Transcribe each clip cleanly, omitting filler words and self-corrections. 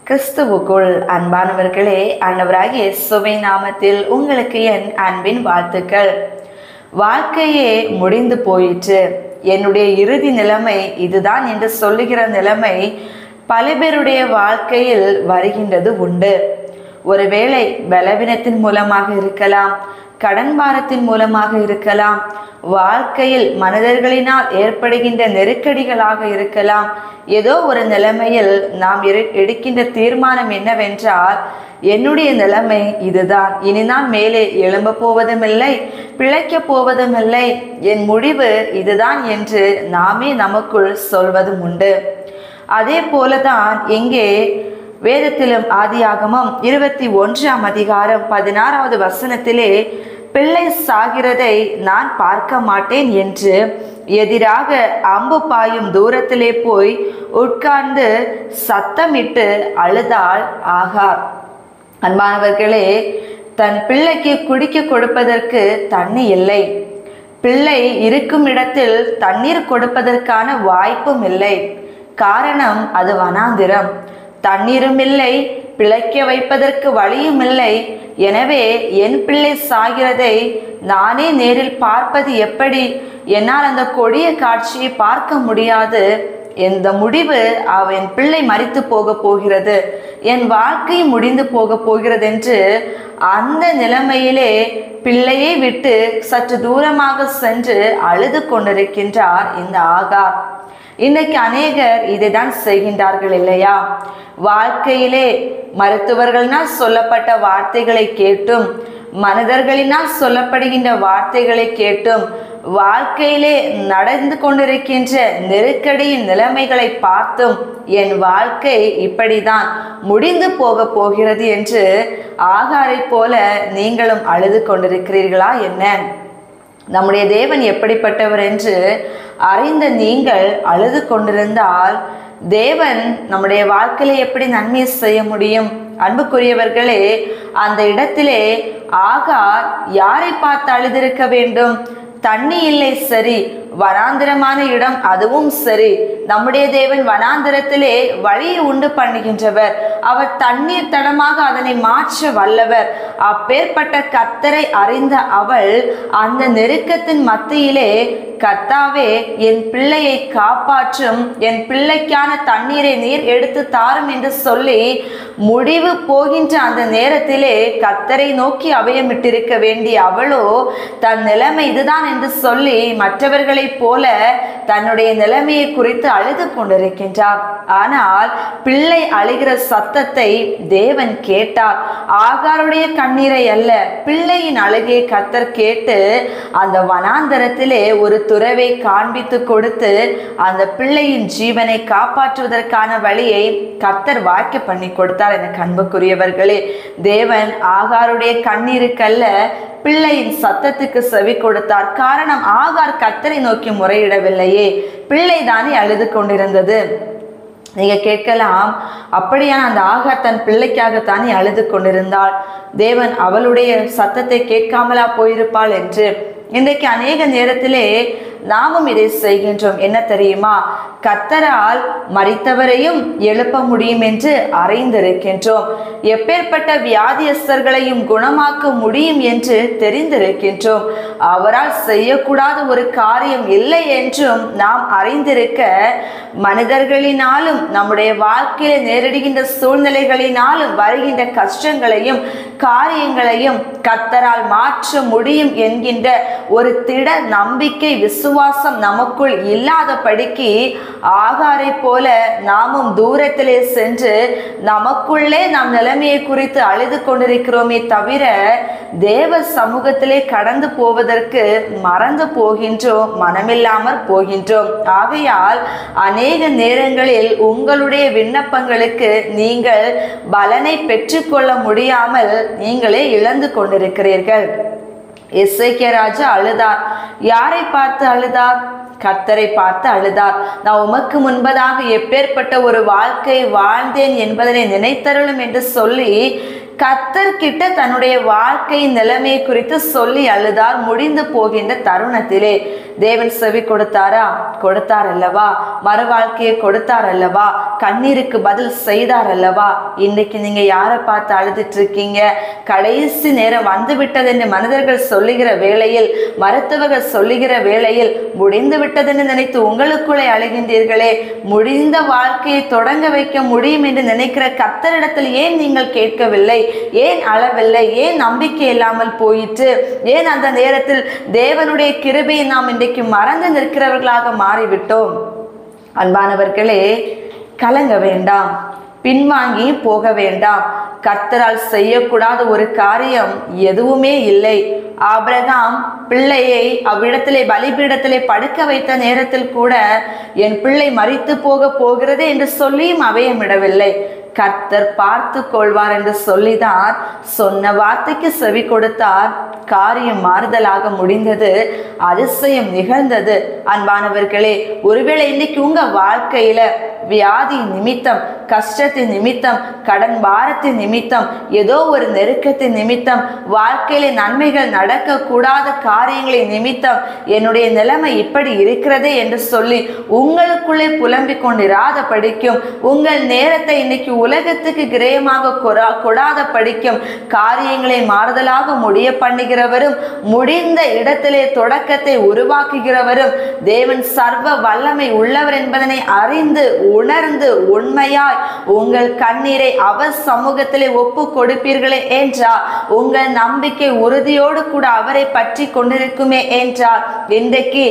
கிறிஸ்துவுக்குள் அன்பானவர்களே, ஆண்டவராகிய இயேசுவின் நாமத்தில் உங்களுக்கு என் அன்பின் வாழ்த்துக்கள். வாழ்க்கையே முடிந்து போயிற்று, என்னுடைய இறுதி நிலைமை இதுதான் என்று சொல்லுகிற நிலைமை பல பேருடைய வாழ்க்கையில் வருகின்றது உண்டு. ஒருவேளை பலவீனத்தின் மூலமாக இருக்கலாம், கடன் பாரத்தின் மூலமாக இருக்கலாம், வாழ்க்கையில் மனிதர்களினால் ஏற்படுகின்ற நெருக்கடிகளாக இருக்கலாம். ஏதோ ஒரு நிலைமையில் நாம் எடுக்கின்ற தீர்மானம் என்னவென்றால், என்னுடைய நிலைமை இதுதான், இனி நான் மேலே எழும்ப போவதுமில்லை, பிழைக்கப் போவதுமில்லை, என் முடிவு இதுதான் என்று நாமே நமக்குள் சொல்வதும் உண்டு. அதே போலதான் இங்கே வேதத்திலும் ஆதியாகமம் 21ஆம் அதிகாரம் 16வது வசனத்திலே, பிள்ளை சாகிறதை நான் பார்க்க மாட்டேன் என்று எதிராக அம்பு பாயும் தூரத்திலே போய் உட்கார்ந்து சத்தமிட்டு அழுதாள் ஆகார். அன்பானவர்களே, தன் பிள்ளைக்கு குடிக்க கொடுப்பதற்கு தண்ணி இல்லை, பிள்ளை இருக்கும் இடத்தில் தண்ணீர் கொடுப்பதற்கான வாய்ப்பும் இல்லை. காரணம், அது வனாந்திரம், தண்ணீரும் இல்லை, பிழைக்க வைப்பதற்கு வழியும் இல்லை. எனவே என் பிள்ளை சாகிறதை நானே நேரில் பார்ப்பது எப்படி? என்னால் அந்த கொடிய காட்சியை பார்க்க முடியாது. இந்த முடிவு, என் பிள்ளை மரித்து போக போகிறது, என் வாழ்க்கை முடிந்து போக போகிறது என்று அந்த நிலைமையிலே பிள்ளையை விட்டு சற்று தூரமாக சென்று அழுது கொண்டிருக்கின்றார் இந்த ஆகார். இன்றைக்கு அநேகர் இதை தான் செய்கின்றார்கள் இல்லையா? வாழ்க்கையிலே மருத்துவர்களினால் சொல்லப்பட்ட வார்த்தைகளை கேட்டும், மனிதர்களினால் சொல்லப்படுகின்ற வார்த்தைகளை கேட்டும், வாழ்க்கையிலே நடந்து கொண்டிருக்கின்ற நெருக்கடியின் நிலைமைகளை பார்த்தும், என் வாழ்க்கை இப்படிதான் முடிந்து போக போகிறது என்று ஆகாரை போல நீங்களும் அழுது கொண்டிருக்கிறீர்களா என்ன? நம்முடைய தேவன் எப்படிப்பட்டவர் என்று அறிந்த நீங்கள் அழுது கொண்டிருந்தால் தேவன் நம்முடைய வாழ்க்கையில எப்படி நன்மையை செய்ய முடியும்? அன்புக்குரியவர்களே, அந்த இடத்திலே ஆகார் யாரை பார்த்து அழுதிருக்க வேண்டும்? தண்ணி இல்லை, சரி, வனாந்திரமான இடம், அதுவும் சரி. நம்முடைய தேவன் வனாந்திரத்திலே வழியை உண்டு பண்ணுகின்றவர், அவர் தண்ணீர் தடமாக அதனை மாற்ற வல்லவர். அப்பேற்பட்ட கர்த்தரை அறிந்த அவள் அந்த நெருக்கத்தின் மத்தியிலே, கர்த்தாவே என் பிள்ளையை காப்பாற்றும், என் பிள்ளைக்கான தண்ணீரை நீர் எடுத்து தாரும் என்று சொல்லி முடிவு போகின்ற அந்த நேரத்திலே கர்த்தரை நோக்கி அபயமிட்டிருக்க வேண்டிய அவளோ தன் நிலைமை இதுதான் என்று சொல்லி மற்றவர்களை போல தன்னுடைய நிலைமையை குறித்து அழுது கொண்டிருக்கின்றார். ஆனால் பிள்ளை அழுகிற சத்தத்தை தேவன் கேட்டார். ஆகாருடைய கண்ணீரை அல்ல, பிள்ளையின் அழுகையை கர்த்தர் கேட்டு அந்த வனாந்தரத்திலே ஒரு துறவை காண்பித்து கொடுத்து அந்த பிள்ளையின் ஜீவனை காப்பாற்றுவதற்கான வழியை கர்த்தர் வாய்க்க பண்ணி கொடுத்தார். எனக்கு அன்புக்குரியவர்களே, தேவன் ஆகாருடைய கண்ணீருக்கல்ல, பிள்ளையின் சத்தத்துக்கு செவி கொடுத்தார். காரணம், ஆகார் கர்த்தரை நோக்கி முறையிடவில்லையே, பிள்ளைதானே அழுது கொண்டிருந்தது. நீங்க கேட்கலாம், அப்படியான அந்த ஆகார் தன் பிள்ளைக்காகத்தானே அழுது கொண்டிருந்தாள், தேவன் அவளுடைய சத்தத்தை கேட்காமலா போயிருப்பாள் என்று. இன்றைக்கு அநேக நேரத்திலே நாமும் இதை செய்கின்றோம். என்ன தெரியுமா? கர்த்தரால் மரித்தவரையும் எழுப்ப முடியும் என்று அறிந்திருக்கின்றோம். எப்பேற்பட்ட வியாதியஸ்தர்களையும் குணமாக்க முடியும் என்று தெரிந்திருக்கின்றோம். அவரால் செய்யக்கூடாத ஒரு காரியம் இல்லை என்றும் நாம் அறிந்திருக்க, மனிதர்களினாலும் நம்முடைய வாழ்க்கையில நேரிடுகின்ற சூழ்நிலைகளினாலும் வருகின்ற கஷ்டங்களையும் காரியங்களையும் கர்த்தரால் மாற்ற முடியும் என்கின்ற ஒரு திட நம்பிக்கை, விசுவாசம் நமக்குள் இல்லாதபடிக்கு ஆகாரை போல நாமும் தூரத்திலே சென்று நமக்குள்ளே நம் நிலைமையை குறித்து அழுது கொண்டிருக்கிறோமே தவிர தேவ சமூகத்திலே கடந்து போவதற்கு மறந்து போகின்றோம், மனமில்லாமற் போகின்றோம். ஆகையால் அநேக நேரங்களில் உங்களுடைய விண்ணப்பங்களுக்கு நீங்கள் பலனை பெற்றுக்கொள்ள முடியாமல் நீங்களே இழந்து கொண்டிருக்கிறீர்கள். எசேக்கியா ராஜா அழுதார். யாரை பார்த்து அழுதார்? கர்த்தரை பார்த்து அழுதார். நான் உமக்கு முன்பதாக எப்பேற்பட்ட ஒரு வாழ்க்கை வாழ்ந்தேன் என்பதனை நினைத்தருளும் என்று சொல்லி கர்த்தர்கிட்ட தன்னுடைய வாழ்க்கை நிலைமை குறித்து சொல்லி அழுதார். முடிந்து போகின்ற தருணத்திலே தேவன் செவி கொடுத்தாரா? கொடுத்தார் அல்லவா? மறு வாழ்க்கையை கொடுத்தார் அல்லவா? கண்ணீருக்கு பதில் செய்தார் அல்லவா? இன்னைக்கு நீங்க யாரை பார்த்து அழுதுட்டு இருக்கீங்க? கடைசி நேரம் வந்து விட்டது என்று மனிதர்கள் சொல்லுகிற வேளையில், மருத்துவர்கள் சொல்லுகிற வேளையில் முடிந்து விட்டதென்று நினைத்து உங்களுக்குள்ளே அழுகின்றீர்களே. முடிந்த வாழ்க்கையை தொடங்க வைக்க முடியும் என்று நினைக்கிற கர்த்தரிடத்தில் ஏன் நீங்கள் கேட்கவில்லை? ஏன் அளவில்லை? ஏன் நம்பிக்கை இல்லாமல் போயிற்று? ஏன் அந்த நேரத்தில் தேவனுடைய கிருபையை நாம் இன்றைக்கு மறந்து நிற்கிறவர்களாக மாறிவிட்டோம்? அன்பானவர்களே, கலங்க வேண்டாம், பின்வாங்கி போக வேண்டாம். கர்த்தரால் செய்யக்கூடாத ஒரு காரியம் எதுவுமே இல்லை. ஆபிரகாம் பிள்ளையை அவ்விடத்திலே பலிபீடத்திலே படுக்க வைத்த நேரத்தில் கூட என் பிள்ளை மரித்து போகிறது என்று சொல்லியும் அவையமிடவில்லை. கர்த்தர் பார்த்து கொள்வார் என்று சொல்லிதான் சொன்ன வார்த்தைக்கு செவி கொடுத்தார். காரியம் மாறுதலாக முடிந்தது, அதிசயம் நிகழ்ந்தது. அன்பானவர்களே, ஒருவேளை இன்னைக்கு உங்க வாழ்க்கையில வியாதி நிமித்தம், கஷ்டத்தின் நிமித்தம், கடன் பாரத்தின் நிமித்தம், ஏதோ ஒரு நெருக்கத்தின் நிமித்தம், வாழ்க்கையில நன்மைகள் நடக்க கூடாத காரியங்களின் நிமித்தம் என்னுடைய நிலைமை இப்படி இருக்கிறதே என்று சொல்லி உங்களுக்குள்ளே புலம்பிக் கொண்டிராத படிக்கும், உங்கள் நேரத்தை இன்னைக்கு உலகத்துக்கு கிரயமாக கொடாத படிக்கும் காரியங்களை மாறுதலாக முடிய பண்ணுகிறவரும், முடிந்த இடத்திலே தொடக்கத்தை உருவாக்குகிறவரும், தேவன் சர்வ வல்லமை உள்ளவர் என்பதனை அறிந்து உணர்ந்து உண்மையாய் உங்கள் கண்ணீரை அவர் சமூகத்திலே ஒப்பு கொடுப்பீர்களே என்றால், உங்கள் நம்பிக்கை உறுதியோடு கூட அவரை பற்றி கொண்டிருக்குமே என்றால், இன்றைக்கு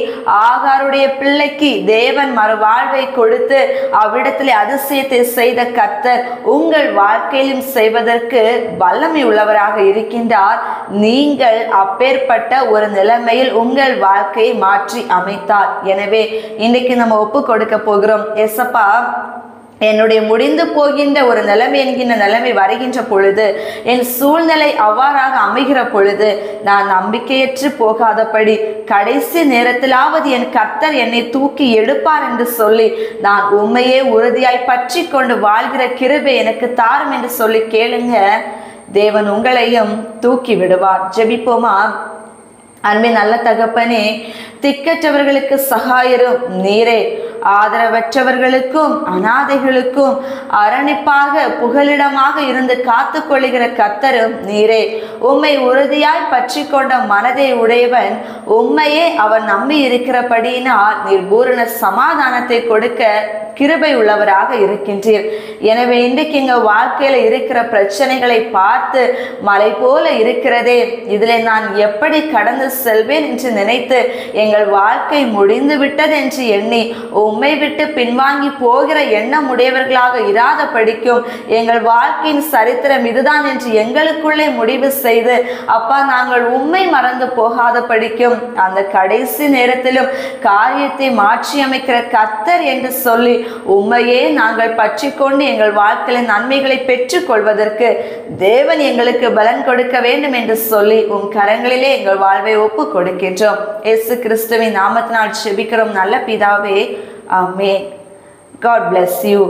ஆகாருடைய பிள்ளைக்கு தேவன் மறுவாழ்வை கொடுத்து அவ்விடத்திலே அதிசயத்தை செய்த கர்த்தர் உங்கள் வாழ்க்கையிலும் செய்வதற்கு வல்லமை உள்ளவராக இருக்கின்றார். நீங்கள் அப்பேற்பட்ட ஒரு நிலைமையில் உங்கள் வாழ்க்கையை மாற்றி அமைத்தார். எனவே இன்னைக்கு நம்ம ஒப்பு கொடுக்க போகிறோம். ஏசப்பா, என்னுடைய முடிந்து போகின்ற ஒரு நிலைமை என்கின்ற நிலைமை வருகின்ற பொழுது, என் சூழ்நிலை அவ்வாறாக அமைகிற பொழுது நான் நம்பிக்கையற்று போகாதபடி கடைசி நேரத்திலாவது என் கர்த்தர் என்னை தூக்கி எடுப்பார் என்று சொல்லி நான் உண்மையே உறுதியாய் பற்றி கொண்டு வாழ்கிற கிருபை எனக்கு தாரும் என்று சொல்லி கேளுங்க. தேவன் உங்களையும் தூக்கி விடுவார். ஜெபிப்போமா? அன்பின் நல்ல தகப்பனே, திக்கற்றவர்களுக்கு சகாயரும் நீரே, ஆதரவற்றவர்களுக்கும் அநாதைகளுக்கும் அரணிப்பாக புகலிடமாக இருந்து காத்து கொள்ளுகிற கர்த்தரும் நீரே. உம்மை உறுதியாய் பற்றி கொண்ட மனதை உடையவன் உம்மையே அவன் நம்பி இருக்கிறபடியினால் நீர் பூரண சமாதானத்தை கொடுக்க கிருபை உள்ளவராக இருக்கின்றீர். எனவே இன்றைக்கு எங்க வாழ்க்கையில இருக்கிற பிரச்சனைகளை பார்த்து மலை போல இருக்கிறதே, இதில் நான் எப்படி கடந்து செல்வேன் என்று நினைத்து எங்கள் வாழ்க்கை முடிந்து விட்டது என்று எண்ணி உம்மை விட்டு பின்வாங்கி போகிற எண்ணம் உடையவர்களாக இராத படிக்கும் எங்கள் வாழ்க்கையின் சரித்திரம் இதுதான் என்று எங்களுக்குள்ளே முடிவு செய்து, அப்பா, நாங்கள் உம்மை மறந்து போகாத படிக்கும் அந்த கடைசி நேரத்திலும் காரியத்தை மாற்றி அமைக்கிற கர்த்தர் என்று சொல்லி உம்மையே நாங்கள் பற்றி கொண்டு எங்கள் வாழ்க்கையில நன்மைகளை பெற்றுக் கொள்வதற்கு தேவன் எங்களுக்கு பலன் கொடுக்க வேண்டும் என்று சொல்லி உம் கரங்களிலே எங்கள் வாழ்வை ஒப்பு கொடுக்கின்றோம். இயேசு கிறிஸ்துவின் நாமத்தினால் ஜெபிக்கிறோம் நல்ல பிதாவே, ஆமென். God bless you.